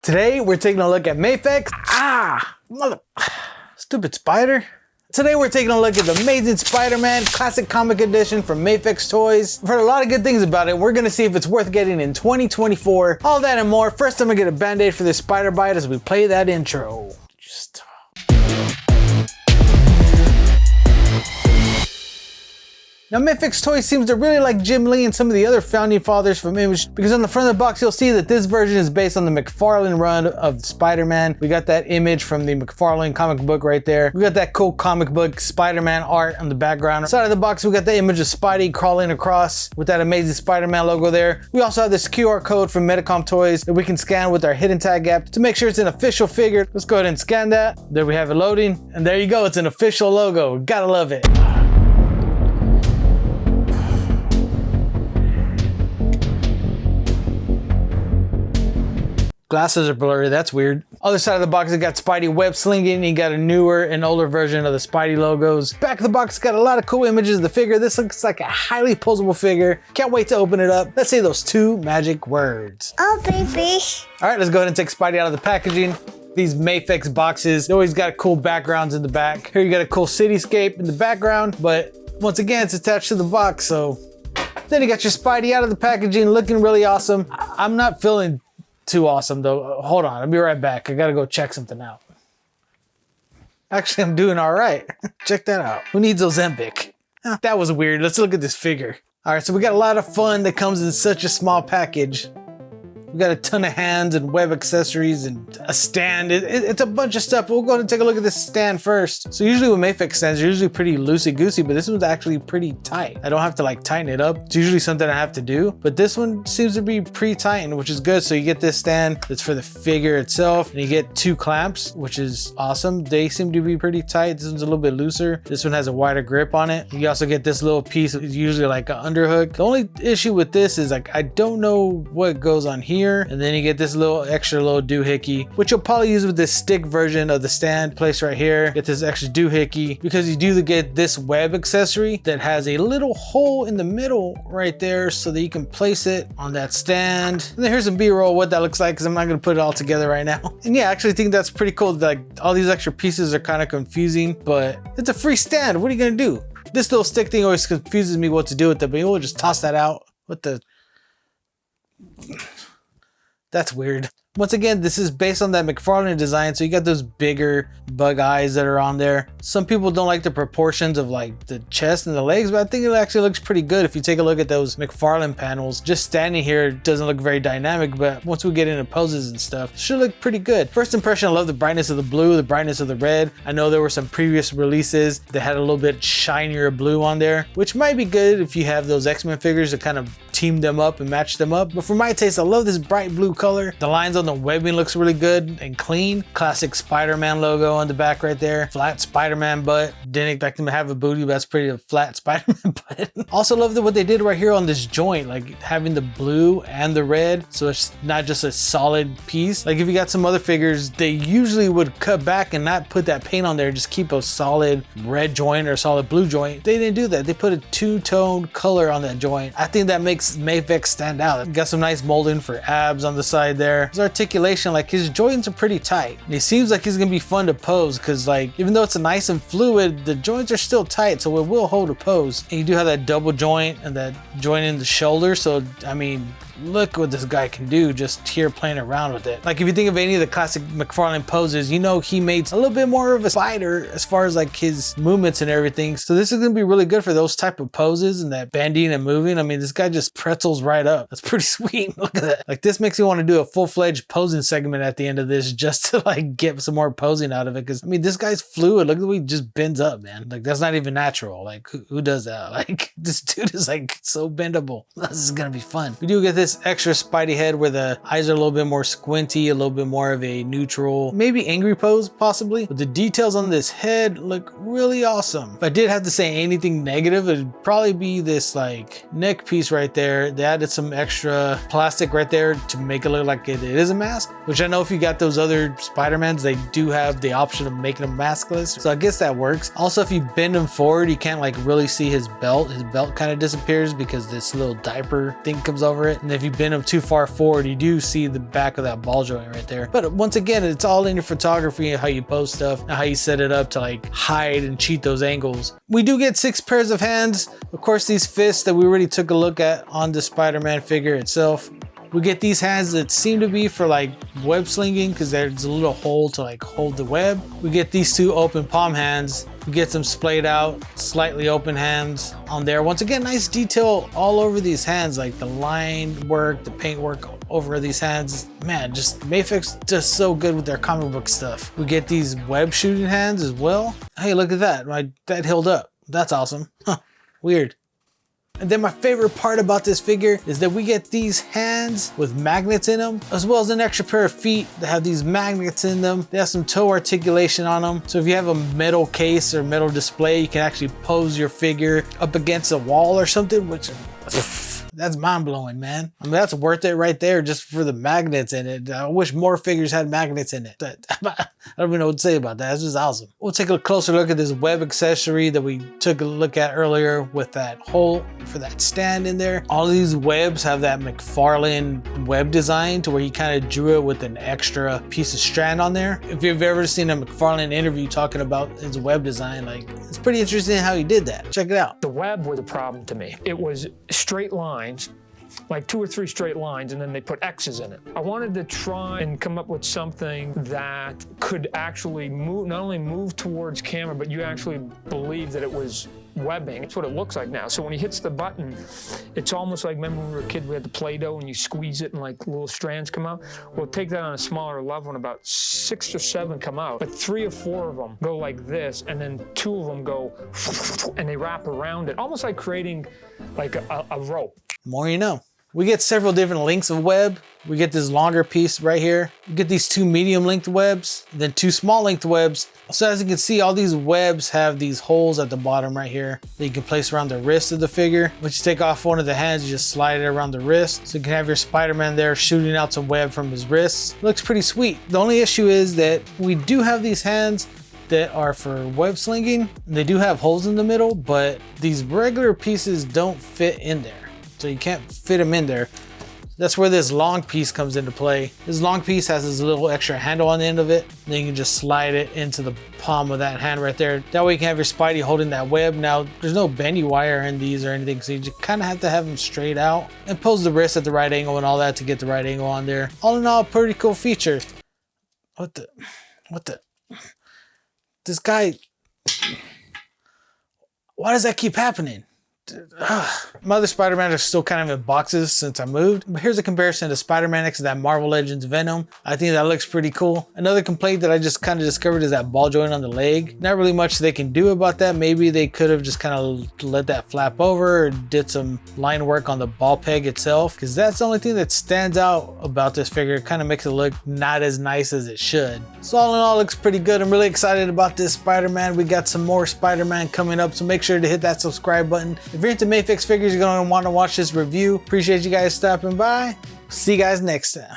Today we're taking a look at MAFEX. Stupid spider. Today we're taking a look at the Amazing Spider-Man Classic Comic Edition from MAFEX Toys. I've heard a lot of good things about it. We're gonna see if it's worth getting in 2024. All that and more. First, I'm gonna get a band-aid for this spider bite as we play that intro. Now, MAFEX Toys seems to really like Jim Lee and some of the other founding fathers from Image, because on the front of the box, you'll see that this version is based on the McFarlane run of Spider-Man. We got that image from the McFarlane comic book right there. We got that cool comic book Spider-Man art on the background. Side of the box, we got the image of Spidey crawling across with that Amazing Spider-Man logo there. We also have this QR code from Medicom Toys that we can scan with our hidden tag app to make sure it's an official figure. Let's go ahead and scan that. There we have it loading, and there you go. It's an official logo. Gotta love it. Glasses are blurry, that's weird. Other side of the box, it got Spidey web slinging, and you got a newer and older version of the Spidey logos. Back of the box got a lot of cool images of the figure. This looks like a highly posable figure. Can't wait to open it up. Let's say those two magic words. Oh, baby. All right, let's go ahead and take Spidey out of the packaging. These MAFEX boxes, they always got cool backgrounds in the back. Here you got a cool cityscape in the background, but once again, it's attached to the box, so. Then you got your Spidey out of the packaging, looking really awesome. I'm not feeling too awesome though. Hold on, I'll be right back. I gotta go check something out. Actually, I'm doing all right. Check that out. Who needs Ozempic? That was weird. Let's look at this figure. All right, so we got a lot of fun that comes in such a small package. We got a ton of hands and web accessories and a stand. It's a bunch of stuff. We'll go ahead and take a look at this stand first. So usually with MAFEX stands, are usually pretty loosey-goosey, but this one's actually pretty tight. I don't have to like tighten it up. It's usually something I have to do, but this one seems to be pre-tightened, which is good. So you get this stand that's for the figure itself, and you get two clamps, which is awesome. They seem to be pretty tight. This one's a little bit looser. This one has a wider grip on it. You also get this little piece, it's usually like an underhook. The only issue with this is like, I don't know what goes on here. And then you get this little extra little doohickey, which you'll probably use with this stick version of the stand. Place right here, get this extra doohickey, because you do get this web accessory that has a little hole in the middle right there so that you can place it on that stand. And then here's some B-roll what that looks like, because I'm not going to put it all together right now. And yeah, I actually think that's pretty cool. Like all these extra pieces are kind of confusing, but it's a free stand. What are you going to do? This little stick thing always confuses me what to do with it, but you'll just toss that out. What the... That's weird. Once again, this is based on that McFarlane design, so you got those bigger bug eyes that are on there. Some people don't like the proportions of like the chest and the legs, but I think it actually looks pretty good if you take a look at those McFarlane panels. Just standing here, it doesn't look very dynamic, but once we get into poses and stuff, it should look pretty good. First impression, I love the brightness of the blue, the brightness of the red. I know there were some previous releases that had a little bit shinier blue on there, which might be good if you have those X-Men figures to kind of team them up and match them up. But for my taste, I love this bright blue color. The lines on the webbing looks really good and clean. Classic Spider-Man logo on the back right there. Flat Spider-Man butt. Didn't expect him to have a booty, but that's pretty flat Spider-Man butt. Also love what they did right here on this joint, like having the blue and the red, so it's not just a solid piece. Like if you got some other figures, they usually would cut back and not put that paint on there, just keep a solid red joint or solid blue joint. They didn't do that. They put a two-tone color on that joint. I think that makes MAFEX stand out. Got some nice molding for abs on the side there. His articulation, like his joints are pretty tight. And it seems like he's gonna be fun to pose, because like even though it's a nice and fluid, the joints are still tight, so it will hold a pose. And you do have that double joint and that joint in the shoulder, so I mean, look what this guy can do just here playing around with it. Like if you think of any of the classic McFarlane poses, you know he made a little bit more of a spider as far as like his movements and everything. So this is gonna be really good for those type of poses and that bending and moving. I mean, this guy just pretzels right up. That's pretty sweet. Look at that. Like this makes me want to do a full-fledged posing segment at the end of this just to like get some more posing out of it. Because I mean, this guy's fluid. Look at the way he just bends up, man. Like that's not even natural. Like who does that? Like this dude is like so bendable. This is gonna be fun. We do get this extra Spidey head where the eyes are a little bit more squinty, a little bit more of a neutral, maybe angry pose possibly, but the details on this head look really awesome. If I did have to say anything negative, it'd probably be this like neck piece right there. They added some extra plastic right there to make it look like it is a mask, which I know if you got those other Spider-Mans, they do have the option of making them maskless, so I guess that works. Also, if you bend him forward, you can't like really see his belt. His belt kind of disappears because this little diaper thing comes over it. And if if you bend them too far forward, you do see the back of that ball joint right there. But once again, it's all in your photography and how you post stuff and how you set it up to like hide and cheat those angles. We do get 6 pairs of hands. Of course, these fists that we already took a look at on the Spider-Man figure itself. We get these hands that seem to be for like web slinging because there's a little hole to like hold the web. We get these 2 open palm hands. We get some splayed out, slightly open hands on there. Once again, nice detail all over these hands, like the line work, the paint work over these hands. Man, just Mafex does so good with their comic book stuff. We get these web shooting hands as well. Hey, look at that. That held up. That's awesome. Huh, weird. And then my favorite part about this figure is that we get these hands with magnets in them, as well as an extra pair of feet that have these magnets in them. They have some toe articulation on them. So if you have a metal case or metal display, you can actually pose your figure up against a wall or something, which that's mind-blowing, man. I mean, that's worth it right there just for the magnets in it. I wish more figures had magnets in it. I don't even know what to say about that. It's just awesome. We'll take a closer look at this web accessory that we took a look at earlier with that hole for that stand in there. All of these webs have that McFarlane web design to where he kind of drew it with an extra piece of strand on there. If you've ever seen a McFarlane interview talking about his web design, like, it's pretty interesting how he did that. Check it out. The web was a problem to me. It was straight lines, like 2 or 3 straight lines, and then they put X's in it. I wanted to try and come up with something that could actually move, not only move towards camera, but you actually believe that it was webbing. It's what it looks like now. So when he hits the button, it's almost like, remember when we were kids, we had the Play-Doh and you squeeze it and like little strands come out? Well, take that on a smaller level and about 6 or 7 come out, but 3 or 4 of them go like this, and then 2 of them go and they wrap around it, almost like creating like a rope. More you know. We get several different lengths of web. We get this longer piece right here. We get these 2 medium length webs, then 2 small length webs. So as you can see, all these webs have these holes at the bottom right here that you can place around the wrist of the figure. Once you take off one of the hands, you just slide it around the wrist. So you can have your Spider-Man there shooting out some web from his wrists. Looks pretty sweet. The only issue is that we do have these hands that are for web slinging. They do have holes in the middle, but these regular pieces don't fit in there. So you can't fit them in there. That's where this long piece comes into play. This long piece has this little extra handle on the end of it. Then you can just slide it into the palm of that hand right there. That way you can have your Spidey holding that web. Now, there's no bendy wire in these or anything, so you just kind of have to have them straight out and pose the wrist at the right angle and all that to get the right angle on there. All in all, pretty cool feature. What the? This guy, why does that keep happening? My other Spider-Man are still kind of in boxes since I moved, but here's a comparison to Spider-Man X, that Marvel Legends Venom. I think that looks pretty cool. Another complaint that I just kind of discovered is that ball joint on the leg. Not really much they can do about that. Maybe they could have just kind of let that flap over or did some line work on the ball peg itself, because that's the only thing that stands out about this figure. It kind of makes it look not as nice as it should. So all in all, it looks pretty good. I'm really excited about this Spider-Man. We got some more Spider-Man coming up, so make sure to hit that subscribe button. If you're into Mafex figures, you're going to want to watch this review. Appreciate you guys stopping by. See you guys next time.